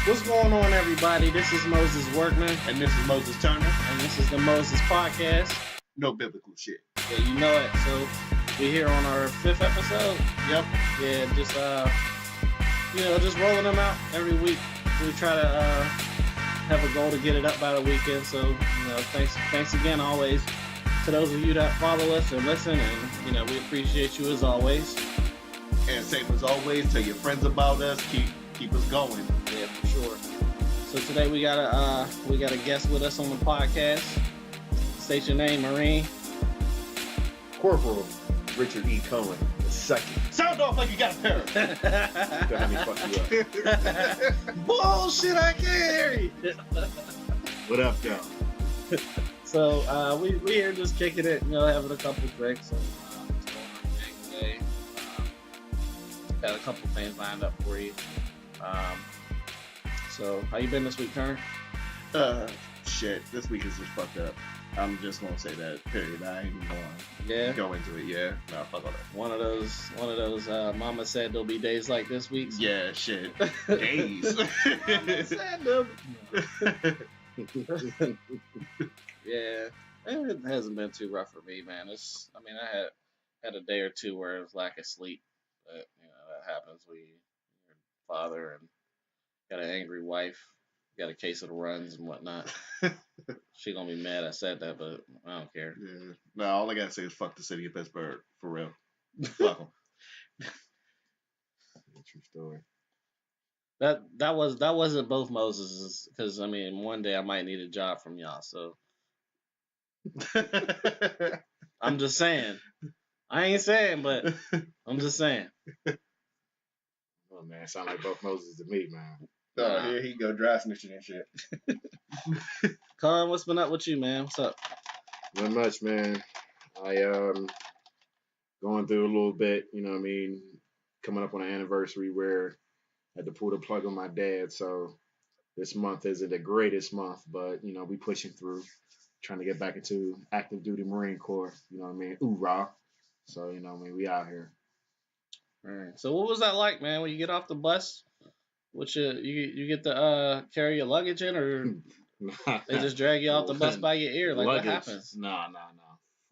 What's going on, everybody? This is Moses Workman, And this is Moses Turner. and this is the Moses Podcast. No biblical shit. Yeah, you know it. So we're here on our 5th episode. Yep. Yeah, just rolling them out every week. We try to have a goal to get it up by the weekend. So thanks again, always to those of you that follow us and listen, and we appreciate you as always. And same as always, tell your friends about us. Keep us going. Yeah, for sure. So today we got a guest with us on the podcast. State your name, Marine. Corporal Richard E. Cohen II. Sound off like you got a parrot. Don't have me fuck you up. Bullshit, I can't hear you. What up, y'all? So we here just kicking it, having a couple drinks and just going on our thing today. Got a couple things lined up for you. So how you been this week, Turn? Shit, this week is just fucked up. I'm just gonna say that, period. I ain't even gonna go into it, yeah. Nah, fuck all that. One of those mama said there'll be days like this week. Yeah, shit. Days. Said them. Yeah, it hasn't been too rough for me, man. I had a day or two where it was lack of sleep, but that happens. You're a father and got an angry wife, got a case of the runs and whatnot. She gonna be mad I said that, but I don't care. Yeah. No, all I gotta say is fuck the city of Pittsburgh, for real. Fuck them. True story. That wasn't both Moses's, because one day I might need a job from y'all. So I'm just saying. I ain't saying, but I'm just saying. Oh man, sound like both Moses to me, man. Oh, here he go, dry snitching and shit. Con, what's been up with you, man? What's up? Not much, man. I going through a little bit, coming up on an anniversary where I had to pull the plug on my dad, so this month isn't the greatest month, but we pushing through, trying to get back into active duty Marine Corps, Hoorah. So, we out here. All right. So what was that like, man, when you get off the bus? What you get to carry your luggage in, or they just drag you off the bus by your ear? Like, luggage. What happens? No.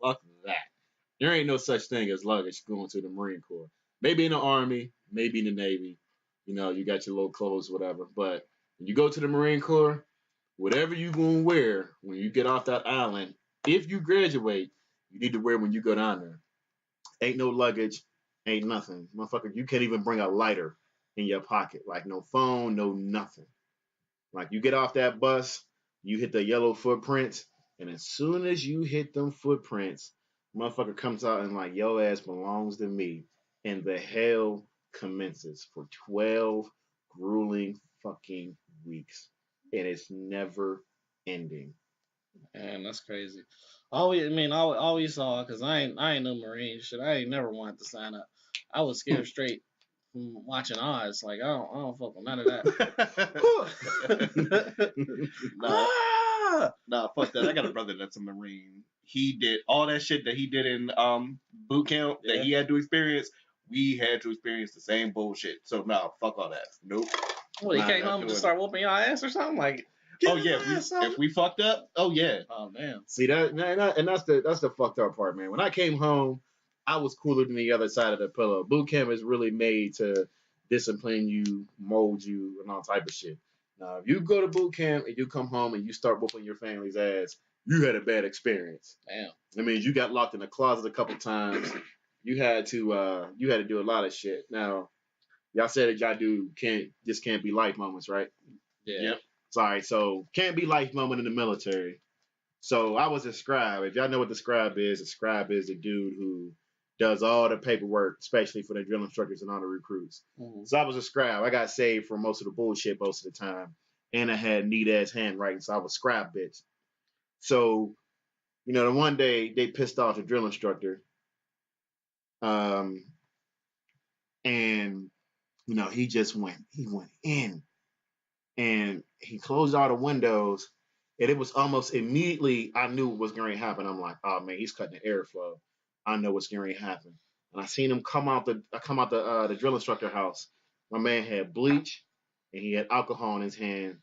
Fuck that. There ain't no such thing as luggage going to the Marine Corps. Maybe in the Army, maybe in the Navy. You got your little clothes, whatever. But when you go to the Marine Corps, whatever you gonna wear when you get off that island, if you graduate, you need to wear when you go down there. Ain't no luggage, ain't nothing. Motherfucker, you can't even bring a lighter in your pocket. Like no phone, no nothing. Like you get off that bus, you hit the yellow footprints, and as soon as you hit them footprints, motherfucker comes out and like, yo ass belongs to me. And the hell commences for 12 grueling fucking weeks. And it's never ending. Man, that's crazy. All we saw, because I ain't no Marine shit. I ain't never wanted to sign up. I was scared straight from watching Oz. Like I don't fuck with none of that. Nah, fuck that. I got a brother that's a Marine. He did all that shit that he did in boot camp that he had to experience. We had to experience the same bullshit. So nah, fuck all that. Nope. Well, he came home and just start whooping your ass or something like. Oh yeah, if we fucked up, oh yeah. Oh damn. See that, and that's the fucked up part, man. When I came home, I was cooler than the other side of the pillow. Boot camp is really made to discipline you, mold you, and all type of shit. Now, if you go to boot camp and you come home and you start whooping your family's ass, you had a bad experience. Damn. I mean, you got locked in a closet a couple times. You had to do a lot of shit. Now, y'all said that y'all can't be life moments, right? Yeah. Yep. Sorry, so can't be life moment in the military. So I was a scribe. If y'all know what the scribe is the dude who does all the paperwork, especially for the drill instructors and all the recruits. Mm-hmm. So I was a scribe. I got saved from most of the bullshit most of the time. And I had neat-ass handwriting, so I was scribe bitch. So, the one day they pissed off the drill instructor. And, he went in. And he closed all the windows, and it was almost immediately I knew what was going to happen. I'm like, oh man, he's cutting the airflow. I know what's going to happen. And I seen him come out the drill instructor house. My man had bleach, and he had alcohol in his hand,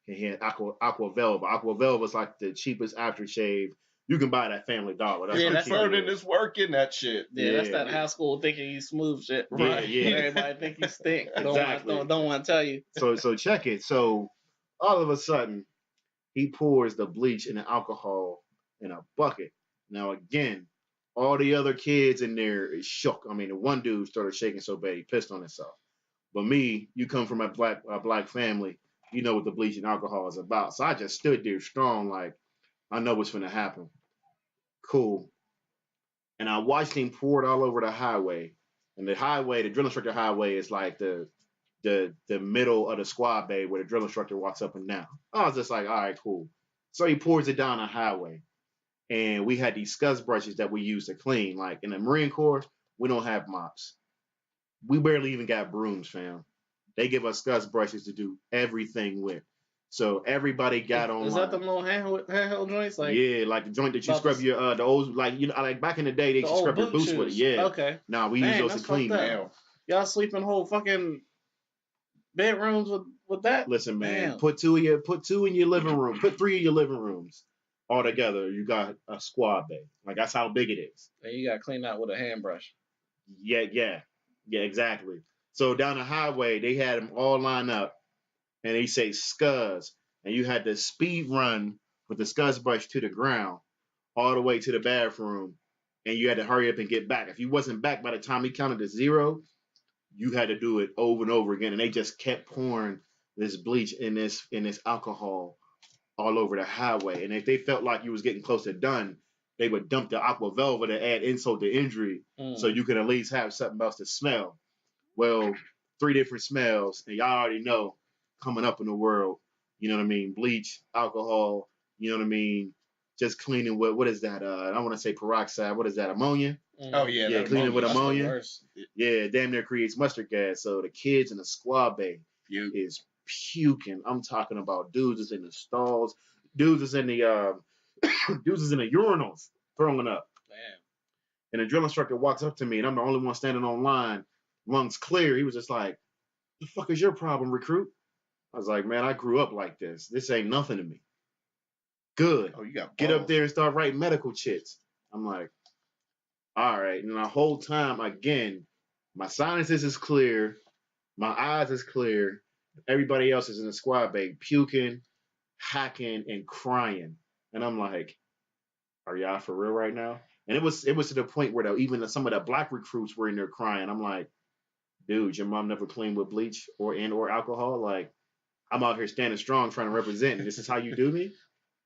and he had Aqua Velva. Aqua Velva is like the cheapest aftershave you can buy at Family Dollar. That's Yeah, how that's cheap Burning it is. this work in that shit. Yeah, that's Yeah. that high school thinking you smooth shit. Yeah, yeah. Everybody think you stink. Exactly. Don't want to tell you. So check it. So all of a sudden, he pours the bleach and the alcohol in a bucket. Now again, all the other kids in there is shook. I mean, the one dude started shaking so bad he pissed on himself. But me, you come from a black family, you know what the bleach and alcohol is about. So I just stood there strong, like I know what's gonna happen. Cool. And I watched him pour it all over the highway. And the highway, the drill instructor highway, is like the middle of the squad bay where the drill instructor walks up and down. I was just like, all right, cool. So he pours it down the highway. And we had these scuzz brushes that we use to clean. Like in the Marine Corps, we don't have mops. We barely even got brooms, fam. They give us scuzz brushes to do everything with. So everybody got on. Is that the little handheld joints? Like, yeah, like the joint that you about scrub the- your the old, like, you know, like back in the day they used to old scrub your boot boots with it. shoes. Yeah. Okay. Nah, we Man, use those to that's clean fucked up. now. Y'all sleep in whole fucking bedrooms with that? Listen, man, Damn. put two in your living room, put 3 in your living rooms. All together, you got a squad bay. Like that's how big it is. And you gotta clean out with a hand brush. Yeah, exactly. So down the highway, they had them all lined up, and they say scuzz, and you had to speed run with the scuzz brush to the ground, all the way to the bathroom, and you had to hurry up and get back. If you wasn't back by the time he counted to 0, you had to do it over and over again, and they just kept pouring this bleach and this alcohol all over the highway. And if they felt like you was getting close to done, they would dump the Aqua Velva to add insult to injury, so you could at least have something else to smell. Well, 3 different smells, and y'all already know coming up in the world, you know what I mean? Bleach, alcohol, you know what I mean? Just cleaning with, what is that? I don't want to say peroxide. What is that? Ammonia? Oh yeah, Yeah, that clean it with That's the ammonia. worst. Yeah, damn near creates mustard gas. So the kids in the squad bay You is puking. I'm talking about dudes is in the stalls, dudes is in the dudes is in the urinals throwing up. Damn. And the drill instructor walks up to me, and I'm the only one standing on line, lungs clear. He was just like, "The fuck is your problem, recruit?" I was like, "Man, I grew up like this. This ain't nothing to me." Good. you got Get up balls. there and start writing medical chits. I'm like, all right. And the whole time, again, my sinuses is clear, my eyes is clear. Everybody else is in the squad bay puking, hacking, and crying. And I'm like, are y'all for real right now? And it was to the point where even some of the black recruits were in there crying. I'm like, dude, your mom never cleaned with bleach or alcohol? Like, I'm out here standing strong trying to represent, and this is how you do me?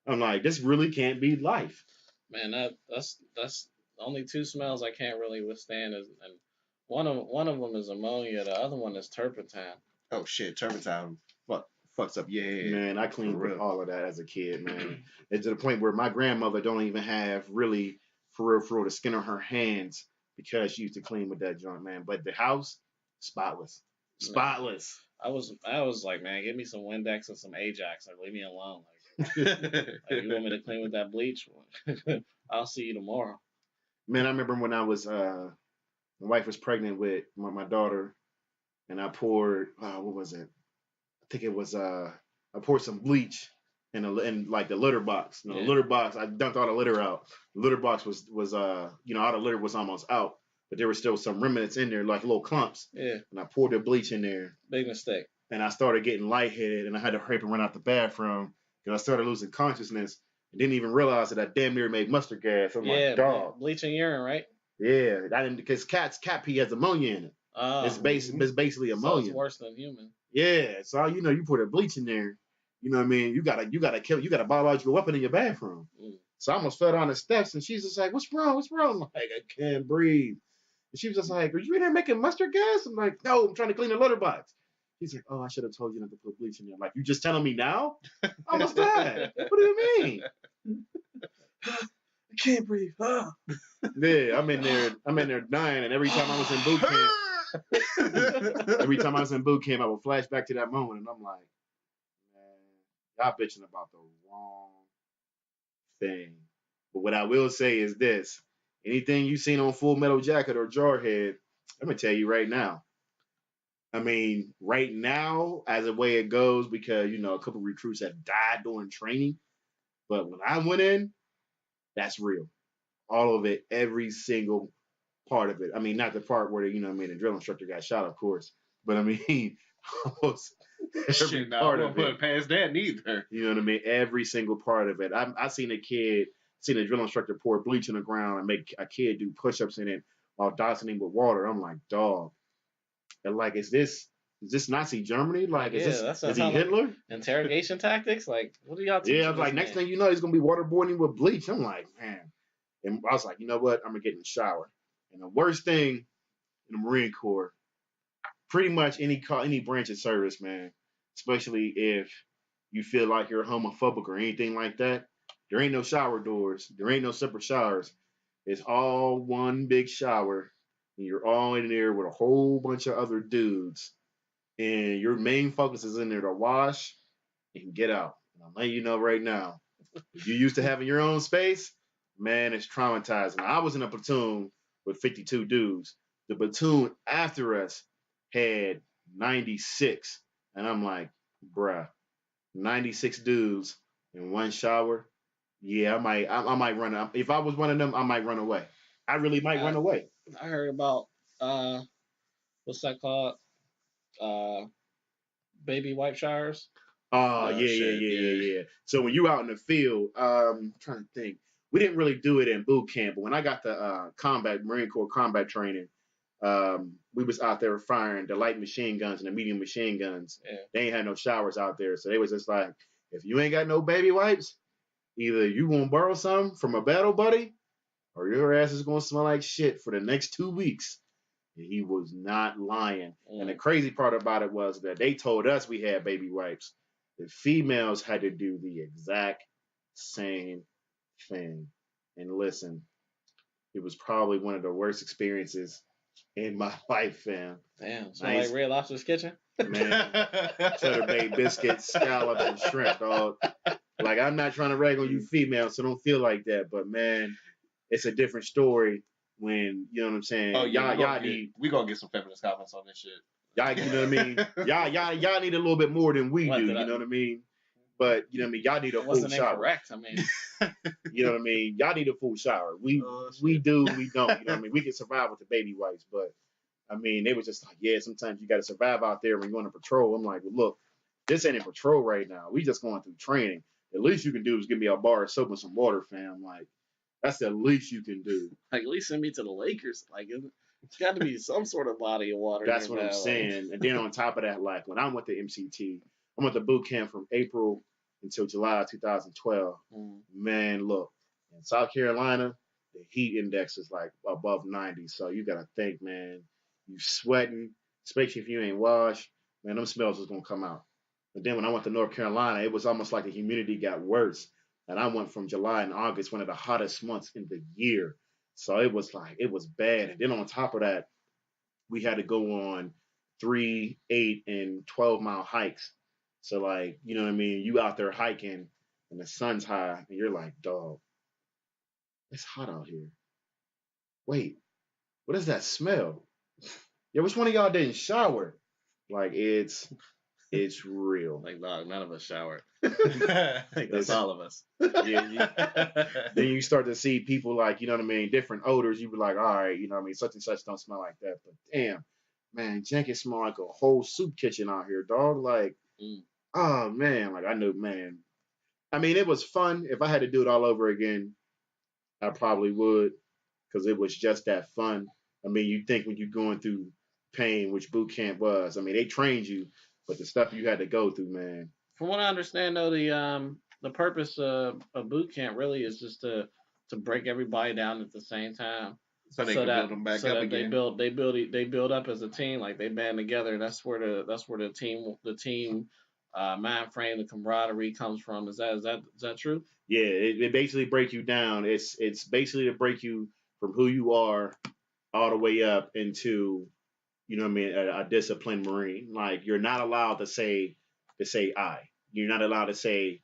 I'm like, this really can't be life. Man, that's only 2 smells I can't really withstand, and one of them is ammonia, the other one is turpentine. Oh shit, turpentine fucks up your head. Man, I cleaned For with real. all of that as a kid, man. It's to the point where my grandmother don't even have really, for real, the skin on her hands because she used to clean with that joint, man. But the house, spotless. Spotless. I was like, man, give me some Windex and some Ajax, like leave me alone. Like you want me to clean with that bleach? I'll see you tomorrow. Man, I remember when I was my wife was pregnant with my daughter, and I poured what was it? I think it was I poured some bleach in like the litter box. You know, Yeah. the litter box, I dumped all the litter out. The litter box was you know, all the litter was almost out, but there were still some remnants in there, like little clumps. Yeah, And I poured the bleach in there, big mistake. and I started getting lightheaded, and I had to hurry up and run out the bathroom because I started losing consciousness and didn't even realize that I damn near made mustard gas. I'm Yeah, like, dog. bleach and urine, right? Yeah, I didn't, because cat pee has ammonia in it. It's basically So ammonia. it's worse than human. Yeah, so you know, you put a bleach in there, you know what I mean? You got a biological weapon in your bathroom. Mm. So I almost fell down the steps, and she's just like, "What's wrong? What's wrong?" I'm like, "I can't breathe." And she was just like, "Are you in there making mustard gas?" I'm like, "No, I'm trying to clean the litter box." She's like, "Oh, I should have told you not to put bleach in there." I'm like, "You just telling me now?" I almost died. What do you mean? I can't breathe. Yeah, I'm in there dying, and every time I was in boot camp, I would flash back to that moment, and I'm like, man, y'all bitching about the wrong thing. But what I will say is this: anything you seen on Full Metal Jacket or Jarhead, I'm gonna tell you right now, I mean, right now, as the way it goes, because a couple recruits have died during training. But when I went in, that's real. All of it, every single part of it. I mean, not the part where the drill instructor got shot, of course, but I mean, almost every Shit, no, I part won't of put it. it past that neither. You know what I mean? Every single part of it. I seen a drill instructor pour bleach on the ground and make a kid do push-ups in it while dousing him with water. I'm like, dog. And like, is this Nazi Germany? Like, Yeah, that is he sounds like Hitler? interrogation tactics. Like, what are y'all teaching Yeah, I was like, this next man? thing you know, he's gonna be waterboarding with bleach. I'm like, man. And I was like, you know what? I'm gonna get in the shower. And the worst thing in the Marine Corps, pretty much any branch of service, man, especially if you feel like you're homophobic or anything like that, there ain't no shower doors. There ain't no separate showers. It's all one big shower, and you're all in there with a whole bunch of other dudes. And your main focus is in there to wash and get out. And I'm letting you know right now, if you're used to having your own space, man, it's traumatizing. I was in a platoon with 52 dudes. The platoon after us had 96. And I'm like, bruh, 96 dudes in one shower. Yeah, I might run. If I was one of them, I might run away. I really might run away. I heard about what's that called? Uh, baby wipe showers. Oh, Oh, yeah, shit, yeah. So when you out in the field, I'm trying to think. We didn't really do it in boot camp, but when I got the Marine Corps combat training, we was out there firing the light machine guns and the medium machine guns. Yeah. They ain't had no showers out there, so they was just like, if you ain't got no baby wipes, either you gonna borrow some from a battle buddy, or your ass is gonna smell like shit for the next 2 weeks. And he was not lying. And the crazy part about it was that they told us we had baby wipes. The females had to do the exact same thing. And listen, it was probably one of the worst experiences in my life, fam. Damn, smell like Red Lobster's kitchen. Man, cheddar bay biscuits, scallops, and shrimp, dog. Like, I'm not trying to rag on you females, so don't feel like that. But man, it's a different story when, you know what I'm saying? Oh yeah, we gonna get some feminist comments on this shit. Y'all, you know what I mean? Y'all need a little bit more than we do, you know what I mean? But you know what I mean, y'all need a full shower. Incorrect, I mean. You know what I mean? Y'all need a full shower. We do, we don't, you know what I mean? We can survive with the baby wipes, but I mean, they were just like, yeah, sometimes you gotta survive out there when you're on a patrol. I'm like, well, look, this ain't a patrol right now. We just going through training. The least you can do is give me a bar of soap and some water, fam. Like, that's the least you can do. Like, at least send me to the Lakers. Like, it's got to be some sort of body of water. That's what I'm saying. And then on top of that, like when I went to MCT, I went to boot camp from April until July 2012. Man, look, in South Carolina, the heat index is like above 90. So you got to think, man, you sweating, especially if you ain't washed, man, them smells is going to come out. But then when I went to North Carolina, it was almost like the humidity got worse. And I went from July and August, one of the hottest months in the year. So it was bad. And then on top of that, we had to go on 3, 8, and 12-mile hikes. So like, you know what I mean? You out there hiking and the sun's high and you're like, dog, it's hot out here. Wait, what is that smell? Yeah, which one of y'all didn't shower? Like it's real. Like, dog, none of us showered. I think that's all of us. Yeah, then you start to see people like, you know what I mean, different odors. You be like, all right, you know what I mean, such and such don't smell like that. But damn, man, Jenkins smell like a whole soup kitchen out here, dog. Like, oh man, like I knew, man. I mean, it was fun. If I had to do it all over again, I probably would, because it was just that fun. I mean, you think when you're going through pain, which boot camp was. I mean, they trained you, but the stuff you had to go through, man. From what I understand, though, the purpose of boot camp really is just to break everybody down at the same time, so they can build them back up again. They build up as a team, like they band together. That's where the team mind frame, the camaraderie comes from. Is that true? Yeah, it basically breaks you down. It's basically to break you from who you are all the way up into, you know what I mean, a disciplined Marine. Like, you're not allowed to say I. You're not allowed to say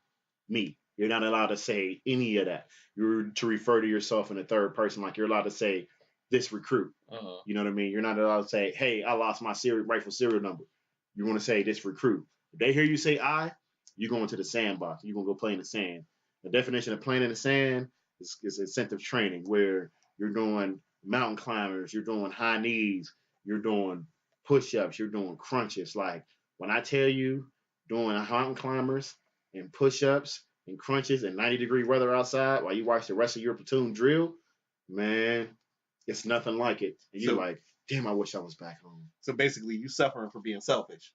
me. You're not allowed to say any of that. You're to refer to yourself in the third person. Like, you're allowed to say this recruit. You know what I mean? You're not allowed to say, hey, I lost my rifle serial number. You want to say this recruit. If they hear you say you're going to the sandbox. You're going to go play in the sand. The definition of playing in the sand is incentive training, where you're doing mountain climbers, you're doing high knees, you're doing push-ups, you're doing crunches. Like, when I tell you doing mountain climbers and push-ups and crunches in 90-degree weather outside while you watch the rest of your platoon drill, man, it's nothing like it. And you're like, damn, I wish I was back home. So basically, you suffering for being selfish.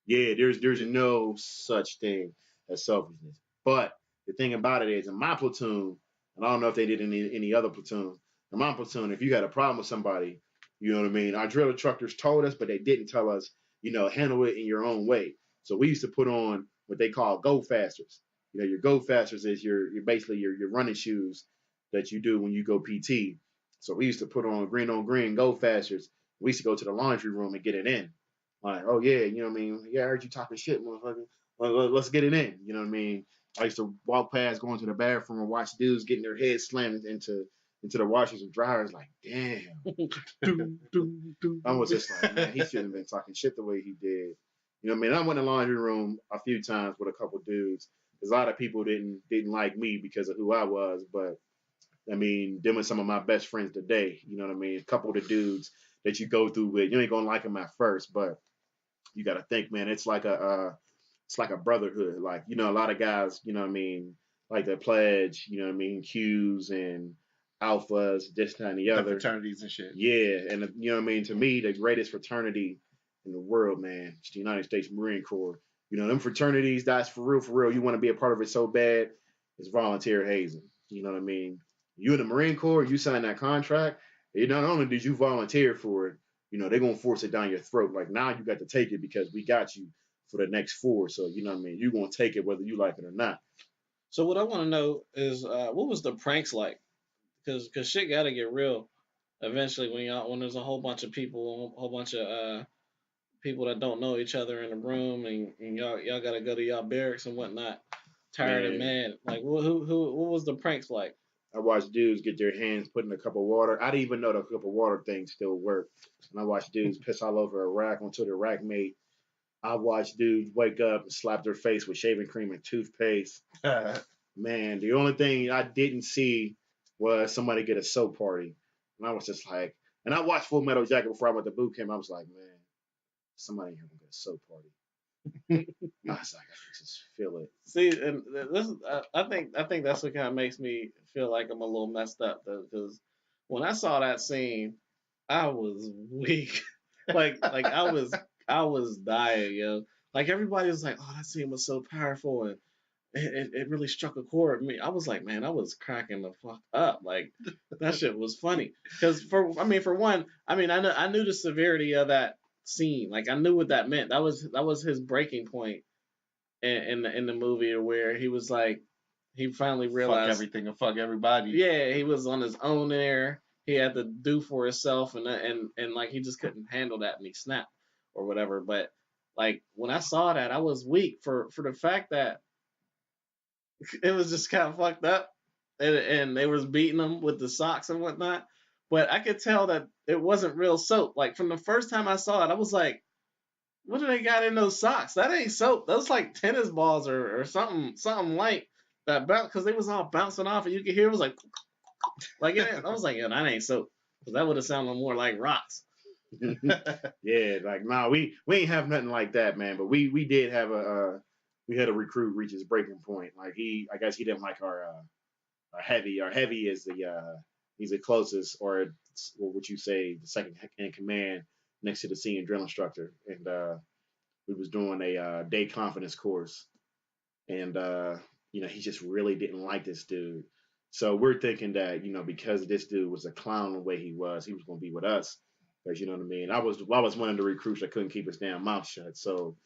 Yeah, there's no such thing as selfishness. But the thing about it is, in my platoon, and I don't know if they did in any other platoon, in my platoon, if you had a problem with somebody, you know what I mean, our drill instructors told us, but they didn't tell us, handle it in your own way. So we used to put on what they call go fasters. Your go fasters is your basically your running shoes that you do when you go PT. So we used to put on green go fasters. We used to go to the laundry room and get it in. Like, oh yeah, you know what I mean? Yeah, I heard you talking shit, motherfucker. Let's get it in. You know what I mean? I used to walk past, going to the bathroom, and watch dudes getting their heads slammed into the washers and dryers. Like, damn. I was just like, man, he shouldn't have been talking shit the way he did. You know what I mean? I went in the laundry room a few times with a couple dudes. There's a lot of people didn't like me because of who I was, but I mean, them are some of my best friends today. You know what I mean? A couple of the dudes that you go through with, you ain't gonna like them at first, but you got to think, man, it's like a brotherhood. Like, a lot of guys, you know what I mean, like the Pledge, you know what I mean, Qs and Alphas, this, that, and the other. The fraternities and shit. Yeah, and you know what I mean, to me, the greatest fraternity in the world, man, it's the United States Marine Corps. Them fraternities, that's for real. You want to be a part of it so bad, it's volunteer hazing. You know what I mean? You in the Marine Corps, you sign that contract, and not only did you volunteer for it, they're going to force it down your throat. Like, now you got to take it because we got you for the next 4. So, you know what I mean? You're going to take it whether you like it or not. So what I want to know is, what was the pranks like? Because shit got to get real eventually when there's a whole bunch of people, a whole bunch of people that don't know each other in the room, and y'all got to go to y'all barracks and whatnot, tired and mad. Like, what was the pranks like? I watched dudes get their hands put in a cup of water. I didn't even know the cup of water thing still worked. And I watched dudes piss all over a rack until the rack mate. I watched dudes wake up and slap their face with shaving cream and toothpaste. Man, the only thing I didn't see was somebody get a soap party. And I was just like, and I watched Full Metal Jacket before I went to boot camp. I was like, man, somebody here gonna get a soap party. I was like, I can just feel it. See, and this, I think that's what kind of makes me feel like I'm a little messed up, though, because when I saw that scene, I was weak. like I was dying, yo. Like, everybody was like, oh, that scene was so powerful, and it really struck a chord with me. I was like, man, I was cracking the fuck up. Like, that shit was funny. Because for one, I knew the severity of that scene. Like, I knew what that meant. That was his breaking point in the movie, where he was like, he finally realized fuck everything and fuck everybody. Yeah, he was on his own there. He had to do for himself, and like, he just couldn't handle that, and he snapped or whatever. But like, when I saw that, I was weak for the fact that it was just kind of fucked up, and they was beating him with the socks and whatnot. But I could tell that it wasn't real soap. Like, from the first time I saw it, I was like, what do they got in those socks? That ain't soap. Those like tennis balls or something light that bounce, because they was all bouncing off, and you could hear it was like I was like, yeah, that ain't soap, because that would have sounded more like rocks. Yeah, like, nah, we ain't have nothing like that, man. But we did have we had a recruit reach his breaking point. Like, I guess he didn't like our heavy. Our heavy is he's the closest, or what you say, the second in command next to the senior drill instructor. And we was doing a day confidence course, and he just really didn't like this dude. So we're thinking that, because this dude was a clown the way he was going to be with us. Because, you know what I mean? I was one of the recruits that couldn't keep his damn mouth shut. So,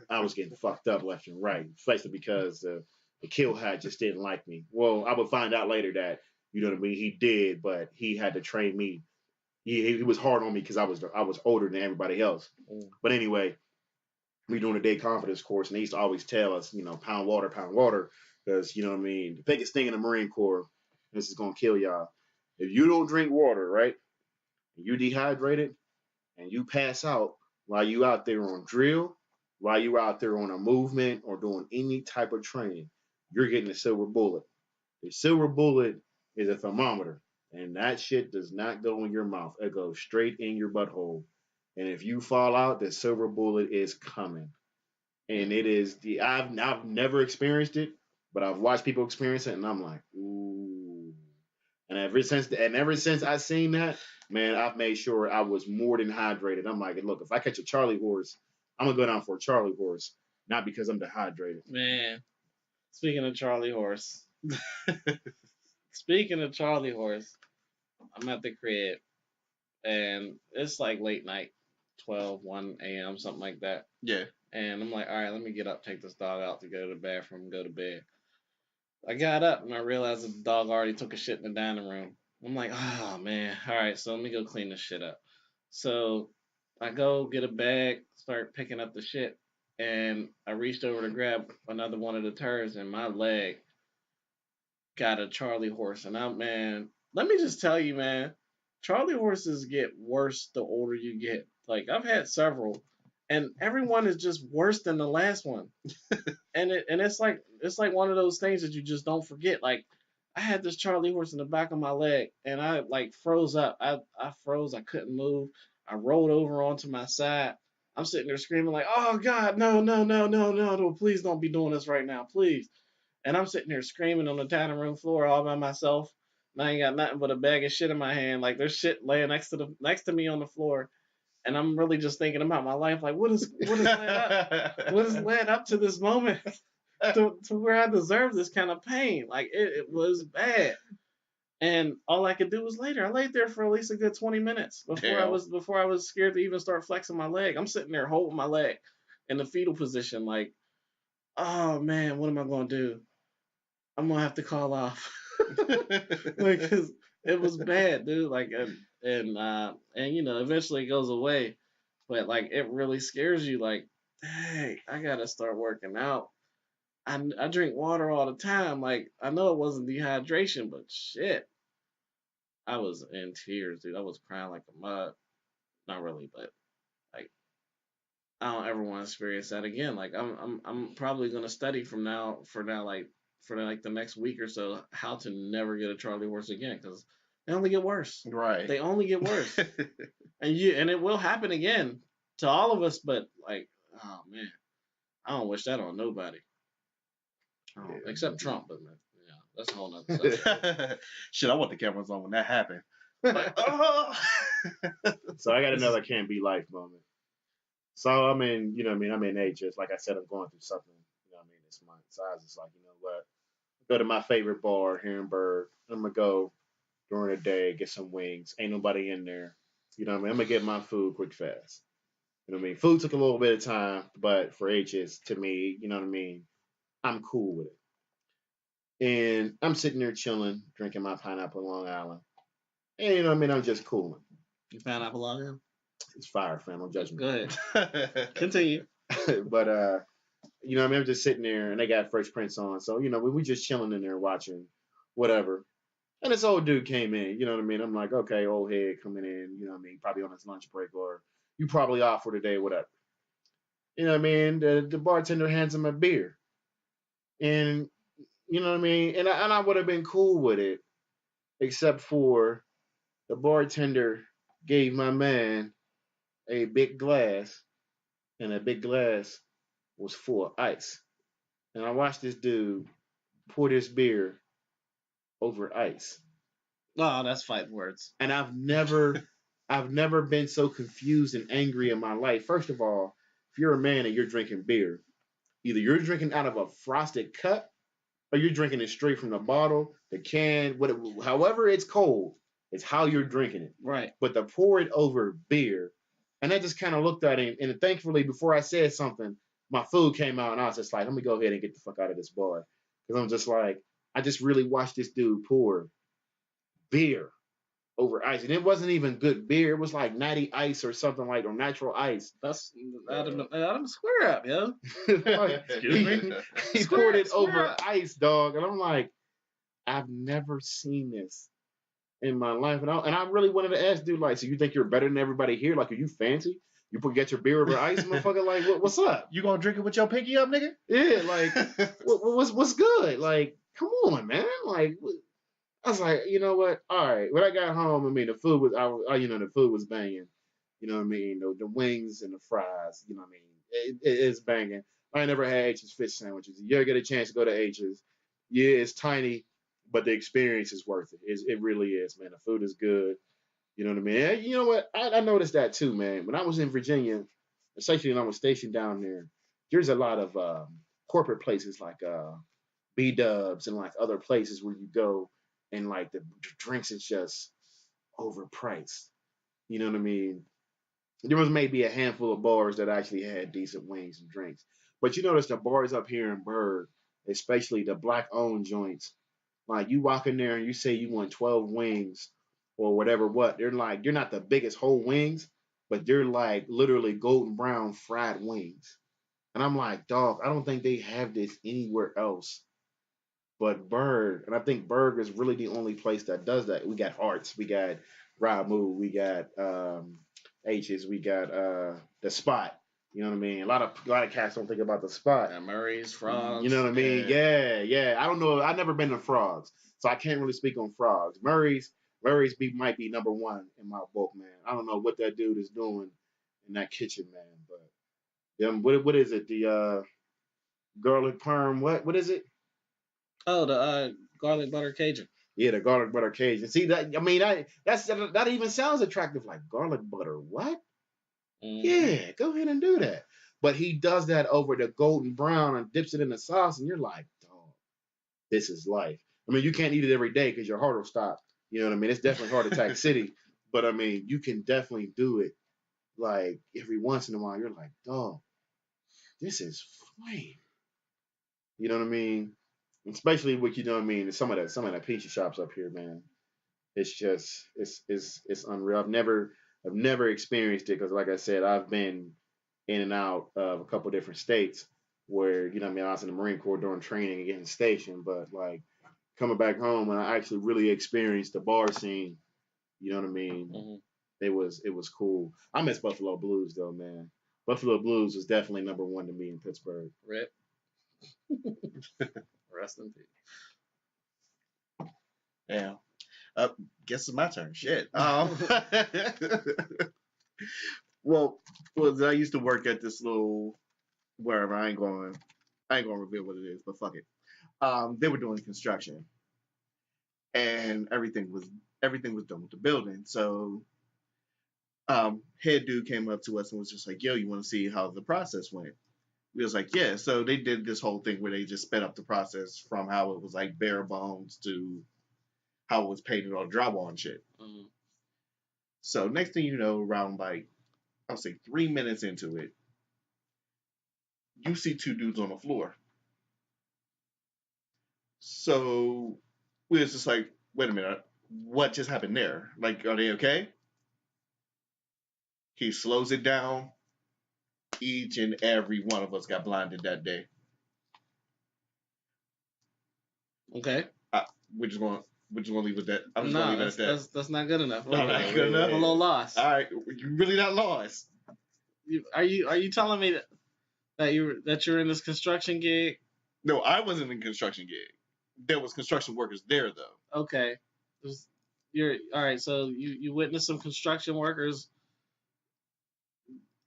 I was getting fucked up left and right, especially because the kill hat just didn't like me. Well, I would find out later that, you know what I mean, he did, but he had to train me. He was hard on me because I was older than everybody else. But anyway, we doing a day confidence course, and they used to always tell us, pound water, because, you know what I mean, the biggest thing in the Marine Corps, this is going to kill y'all, If you don't drink water, right, and you dehydrated and you pass out while you out there on drill, while you out there on a movement or doing any type of training, you're getting a silver bullet. The silver bullet is a thermometer, and that shit does not go in your mouth. It goes straight in your butthole. And if you fall out, the silver bullet is coming. And it is I've never experienced it, but I've watched people experience it, and I'm like, ooh. And ever since I seen that, man, I've made sure I was more than hydrated. I'm like, look, if I catch a Charlie horse, I'm gonna go down for a Charlie horse, not because I'm dehydrated. Man, speaking of Charlie horse, speaking of Charlie horse, I'm at the crib and it's like late night, 12, 1 a.m., something like that. Yeah. And I'm like, all right, let me get up, take this dog out to go to the bathroom, go to bed. I got up and I realized that the dog already took a shit in the dining room. I'm like, oh man, all right, so let me go clean this shit up. So I go get a bag, start picking up the shit, and I reached over to grab another one of the turds, and my leg got a Charlie horse. And man, let me just tell you, man, Charlie horses get worse the older you get. Like I've had several, and everyone is just worse than the last one. And it's like one of those things that you just don't forget. Like I had this Charlie horse in the back of my leg, and I like froze up. I froze. I couldn't move. I rolled over onto my side. I'm sitting there screaming like, "Oh God, no, no, no, no, no, no! Please don't be doing this right now, please!" And I'm sitting there screaming on the dining room floor all by myself. And I ain't got nothing but a bag of shit in my hand. Like there's shit laying next to me on the floor, and I'm really just thinking about my life. Like what is led up to this moment to where I deserve this kind of pain? Like it was bad. And all I could do was lay there. I laid there for at least a good 20 minutes before I was scared to even start flexing my leg. I'm sitting there holding my leg in the fetal position, like, oh man, what am I gonna do? I'm gonna have to call off. Like, 'cause it was bad, dude. Like, and you know, eventually it goes away, but like, it really scares you. Like, hey, I gotta start working out. I drink water all the time. Like, I know it wasn't dehydration, but shit, I was in tears, dude. I was crying like a mud. Not really, but like, I don't ever want to experience that again. Like, I'm probably gonna study for like the next week or so how to never get a Charlie horse again because they only get worse. Right. They only get worse, and it will happen again to all of us. But like, oh man, I don't wish that on nobody. Except Trump, but man, yeah, that's a whole nother subject. Shit, I want the cameras on when that happened. Like, oh. So I got another can't be life moment. So I'm in, I'm in HS. Like I said, I'm going through something, this month. So I was just like, you know what? Go to my favorite bar here in Berg. I'm gonna go during the day, get some wings. Ain't nobody in there. You know what I mean? I'm gonna get my food quick fast. You know what I mean? Food took a little bit of time, but for HS, to me, you know what I mean? I'm cool with it. And I'm sitting there chilling, drinking my pineapple Long Island. And you know what I mean? I'm just cooling. You pineapple Long Island? It's fire, fam. Don't judge me. Go ahead. Continue. But you know what I mean? I'm just sitting there and they got Fresh Prince on. So, we just chilling in there watching whatever. And this old dude came in, you know what I mean? I'm like, okay, old head coming in, you know what I mean? Probably on his lunch break or you probably off for the day, whatever. You know what I mean? The bartender hands him a beer. And, you know what I mean? And I would have been cool with it, except for the bartender gave my man a big glass, and that big glass was full of ice. And I watched this dude pour this beer over ice. Oh, that's fighting words. And I've never been so confused and angry in my life. First of all, if you're a man and you're drinking beer, either you're drinking out of a frosted cup or you're drinking it straight from the bottle, the can, however it's cold, it's how you're drinking it. Right. But to pour it over beer, and I just kind of looked at him, and thankfully, before I said something, my food came out, and I was just like, let me go ahead and get the fuck out of this bar. Because I'm just like, I just really watched this dude pour beer over ice. And it wasn't even good beer. It was like natty ice or something like, or natural ice. That's Adam square up, yo. Excuse me. He poured it over ice, dog. And I'm like, I've never seen this in my life, and I really wanted to ask, dude, like, so you think you're better than everybody here? Like, are you fancy? You get your beer over ice, motherfucker? Like, what's up? You gonna drink it with your pinky up, nigga? Yeah, like, what's good? Like, come on, man. Like, I was like, you know what? All right. When I got home, I mean, the food was, the food was banging. You know what I mean? The wings and the fries. You know what I mean? It's banging. I never had H's fish sandwiches. You ever get a chance to go to H's? Yeah, it's tiny, but the experience is worth it. It really is, man. The food is good. You know what I mean? And you know what? I noticed that too, man. When I was in Virginia, especially when I was stationed down there, there's a lot of corporate places like B Dubs and like other places where you go and like the drinks is just overpriced. You know what I mean? There was maybe a handful of bars that actually had decent wings and drinks. But you notice the bars up here in Berg, especially the black owned joints, like you walk in there and you say you want 12 wings or whatever they're not the biggest whole wings, but they're like literally golden brown fried wings. And I'm like, dog, I don't think they have this anywhere else but Berg. And I think Berg is really the only place that does that. We got Arts, we got Ramu, we got H's, we got the Spot. You know what I mean? A lot of cats don't think about the Spot. Yeah, Murray's, Frogs. You know what I mean? Yeah. I don't know. I've never been to Frogs, so I can't really speak on Frogs. Murray's might be number one in my book, man. I don't know what that dude is doing in that kitchen, man. But what is it? The garlic parm. What is it? Oh, the garlic butter Cajun. Yeah, the garlic butter Cajun. See that? I mean, that even sounds attractive. Like garlic butter. What? Yeah, go ahead and do that. But he does that over the golden brown and dips it in the sauce, and you're like, dog, this is life. I mean, you can't eat it every day because your heart will stop. You know what I mean? It's definitely heart attack city, but I mean, you can definitely do it like every once in a while. You're like, dog, this is flame. You know what I mean? Especially with you know what I mean. Some of the pizza shops up here, man. It's just it's unreal. I've never experienced it because, like I said, I've been in and out of a couple different states where you know what I mean I was in the Marine Corps during training and getting stationed, but like coming back home and I actually really experienced the bar scene. You know what I mean? Mm-hmm. It was cool. I miss Buffalo Blues though, man. Buffalo Blues was definitely number one to me in Pittsburgh. Rip. Rest in peace. Yeah. Guess it's my turn. Shit. Well, I used to work at this little wherever. I ain't gonna reveal what it is, but fuck it. They were doing construction, and everything was done with the building. So, head dude came up to us and was just like, "Yo, you want to see how the process went?" We was like, "Yeah." So they did this whole thing where they just sped up the process from how it was like bare bones to how it was painted on drywall and shit. Mm-hmm. So next thing you know, around like I'll say 3 minutes into it, you see two dudes on the floor. So we was just like, wait a minute, what just happened there? Like, are they okay? He slows it down. Each and every one of us got blinded that day. Okay. We're just gonna leave it at that. I'm just No, gonna leave it at that. that's not good enough. No, not good enough. I'm a little lost. All right, you really not lost. Are you telling me that you're in this construction gig? No, I wasn't in a construction gig. There was construction workers there though. Okay. You're all right. So you witnessed some construction workers.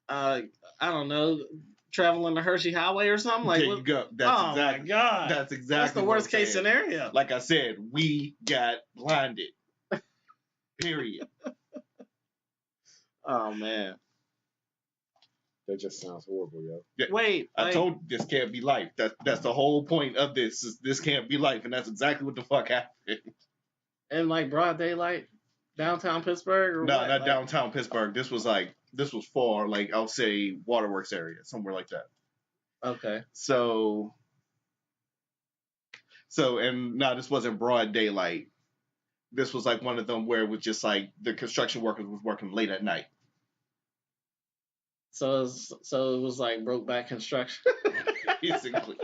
I don't know, traveling the Hershey Highway or something like. There you go. That's my god. That's exactly. That's the worst case scenario. Like I said, we got blinded. Period. Oh man. That just sounds horrible, yo. Yeah, Wait, I told you this can't be life. That's the whole point of this. This can't be life, and that's exactly what the fuck happened. in like broad daylight, downtown Pittsburgh, or No, what? not downtown Pittsburgh. This was far, like I'll say Waterworks area, somewhere like that. Okay. So, and no, this wasn't broad daylight. This was like one of them where it was just like the construction workers was working late at night. So it was like Brokeback Construction. Basically.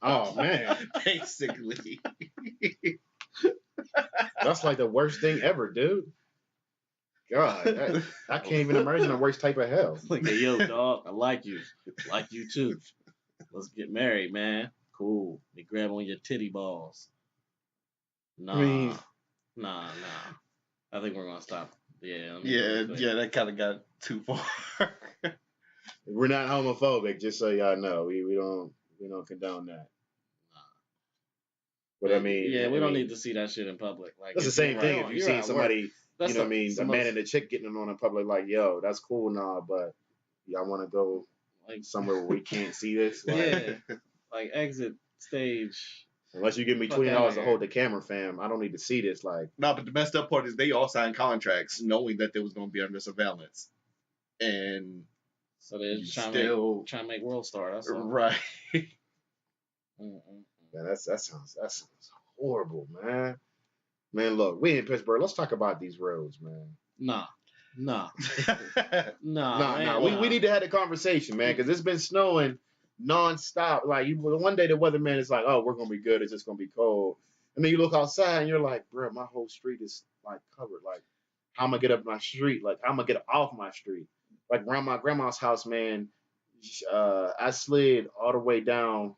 Oh man. Basically. That's like the worst thing ever, dude. God, I can't even imagine the worst type of hell. Like, hey, yo, dog, I like you. Like you too. Let's get married, man. Cool. They grab on your titty balls. Nah. I mean, nah. I think we're gonna stop. Yeah. That kind of got too far. we're not homophobic, just so y'all know. We don't condone that. But I mean, yeah, we don't need to see that shit in public. Like, that's the same thing. If you see somebody, that's you know what I mean, a man and a chick getting on in public, like, yo, that's cool, nah, but y'all want to go like somewhere where we can't see this? Like, yeah, like exit stage. unless you give me $20 to hold the camera, fam, I don't need to see this. Like, No, but the messed up part is they all signed contracts knowing that they was going to be under surveillance, and so they're trying to make World Star. That's all. Right. man, that sounds horrible, man. Man, look, we in Pittsburgh. Let's talk about these roads, man. Nah. We need to have a conversation, man, because it's been snowing nonstop. Like, one day the weatherman is like, "Oh, we're gonna be good. It's just gonna be cold," and then you look outside and you're like, "Bro, my whole street is like covered. Like, how am I gonna get up my street? Like, how am I gonna get off my street? Like, around my grandma's house, man. I slid all the way down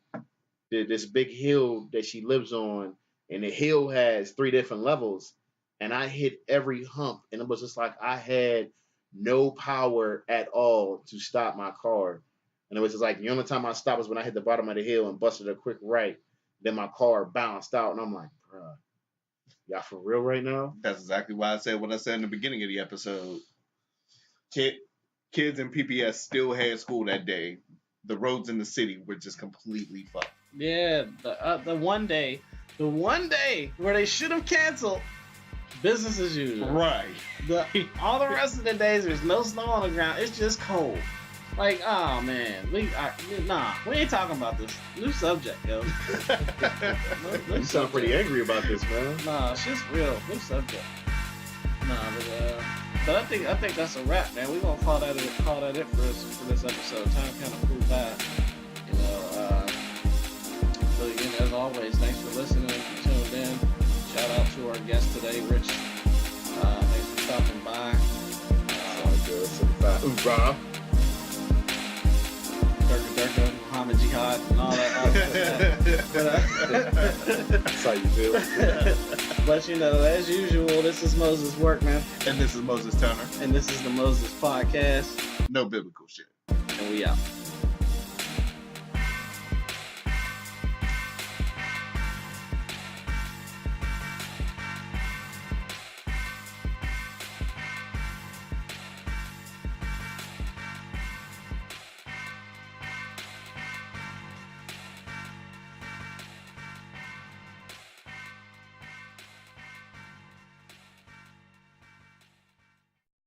this big hill that she lives on, and the hill has 3 different levels, and I hit every hump, and it was just like I had no power at all to stop my car. And it was just like the only time I stopped was when I hit the bottom of the hill and busted a quick right. Then my car bounced out, and I'm like, bruh, y'all for real right now? That's exactly why I said what I said in the beginning of the episode. Kids in PPS still had school that day. The roads in the city were just completely fucked. Yeah, the one day where they should have canceled, business as usual. Right. All the rest of the days, there's no snow on the ground. It's just cold. Like, oh man, we ain't talking about this. New subject, yo. You sound pretty angry about this, man. Nah, it's just real. New subject. Nah, but I think that's a wrap, man. We gonna call that it for this episode. Time kind of flew by, you know. So again, as always, thanks for listening. If you tuned in, shout out to our guest today, Rich. Thanks for stopping by. Rob. Durka, Muhammad Jihad, and all that. That's how you feel. But you know, as usual, this is Moses Workman. And this is Moses Turner. And this is the Moses Podcast. No biblical shit. And we out.